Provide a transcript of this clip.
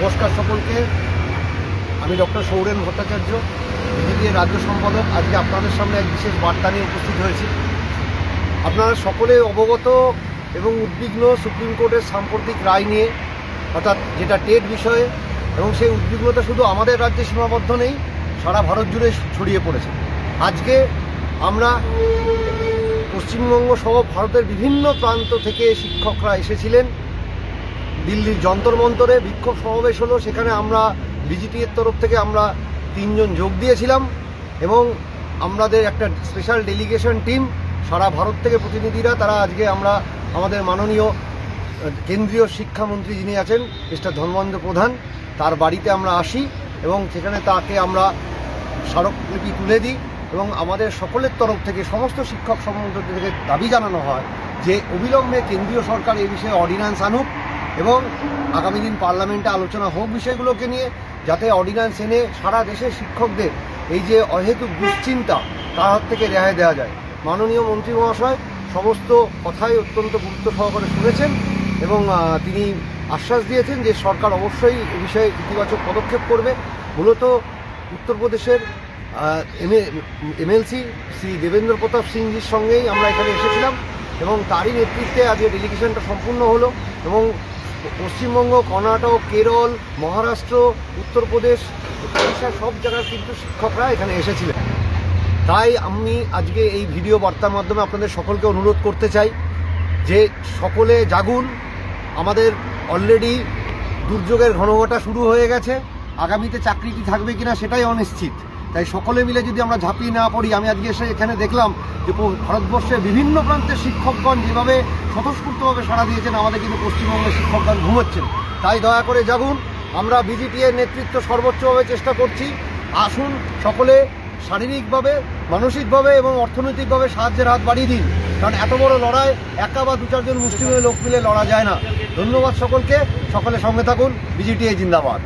নমস্কার সকলকে। আমি ডক্টর সৌরেন ভট্টাচার্য, বিজেপির রাজ্য সম্পাদক। আজকে আপনাদের সামনে এক বিশেষ বার্তা নিয়ে উপস্থিত হয়েছি। আপনারা সকলে অবগত এবং উদ্বিগ্ন সুপ্রিম কোর্টের সাম্প্রতিক রায় নিয়ে, অর্থাৎ যেটা টেট বিষয়ে, এবং সেই উদ্বিগ্নতা শুধু আমাদের রাজ্যে সীমাবদ্ধ নেই, সারা ভারত জুড়ে ছড়িয়ে পড়েছে। আজকে আমরা পশ্চিমবঙ্গ সহ ভারতের বিভিন্ন প্রান্ত থেকে শিক্ষকরা এসেছিলেন। দিল্লির যন্তর মন্তরে বিক্ষোভ সমাবেশ হলো, সেখানে আমরা বিজেপির তরফ থেকে আমরা 3 জন যোগ দিয়েছিলাম এবং আমাদের একটা স্পেশাল ডেলিগেশন টিম সারা ভারত থেকে প্রতিনিধিরা, তারা আজকে আমরা আমাদের মাননীয় কেন্দ্রীয় শিক্ষামন্ত্রী যিনি আছেন মিস্টার ধর্মেন্দ্র প্রধান, তার বাড়িতে আমরা আসি এবং সেখানে তাকে আমরা স্মারকলিপি তুলে দিই এবং আমাদের সকলের তরফ থেকে সমস্ত শিক্ষক সংগঠন থেকে দাবি জানানো হয় যে অবিলম্বে কেন্দ্রীয় সরকার এই বিষয়ে অর্ডিন্যান্স আনুক এবং আগামী দিন পার্লামেন্টে আলোচনা হোক বিষয়গুলোকে নিয়ে, যাতে অর্ডিন্যান্স এনে সারা দেশের শিক্ষকদের এই যে অহেতুক দুশ্চিন্তা তার হাত থেকে রেহাই দেওয়া যায়। মাননীয় মন্ত্রী মহাশয় সমস্ত কথাই অত্যন্ত গুরুত্ব সহকারে শুনেছেন এবং তিনি আশ্বাস দিয়েছেন যে সরকার অবশ্যই এ বিষয়ে ইতিবাচক পদক্ষেপ করবে। মূলত উত্তরপ্রদেশের এমএলসি শ্রী দেবেন্দ্র প্রতাপ সিংজির সঙ্গেই আমরা এখানে এসেছিলাম এবং তারই নেতৃত্বে আজকে ডেলিগেশনটা সম্পূর্ণ হলো এবং পশ্চিমবঙ্গ, কর্ণাটক, কেরল, মহারাষ্ট্র, উত্তরপ্রদেশ, ওড়িশা সব জায়গার কিন্তু শিক্ষকরা এখানে এসেছিলেন। তাই আমি আজকে এই ভিডিও বার্তার মাধ্যমে আপনাদের সকলকে অনুরোধ করতে চাই যে সকলে জাগুন। আমাদের অলরেডি দুর্যোগের ঘনঘটা শুরু হয়ে গেছে, আগামীতে চাকরিটি থাকবে কিনা সেটাই অনিশ্চিত। তাই সকলে মিলে যদি আমরা ঝাঁপিয়ে না পড়ি, আমি আজকে এসে এখানে দেখলাম যে ভারতবর্ষের বিভিন্ন প্রান্তের শিক্ষকগণ যেভাবে স্বতঃস্ফূর্তভাবে সাড়া দিয়েছেন, আমাদের কিন্তু পশ্চিমবঙ্গের শিক্ষকগণ ঘুমোচ্ছেন। তাই দয়া করে জাগুন। আমরা বিজেপির নেতৃত্ব সর্বোচ্চভাবে চেষ্টা করছি। আসুন সকলে শারীরিকভাবে, মানসিকভাবে এবং অর্থনৈতিকভাবে সাহায্যের হাত বাড়িয়ে দিন, কারণ এত বড় লড়াই একা বা 2-4 জন মুষ্টিমেয় লোক মিলে লড়া যায় না। ধন্যবাদ সকলকে, সকলে সঙ্গে থাকুন। বিজেপি জিন্দাবাদ।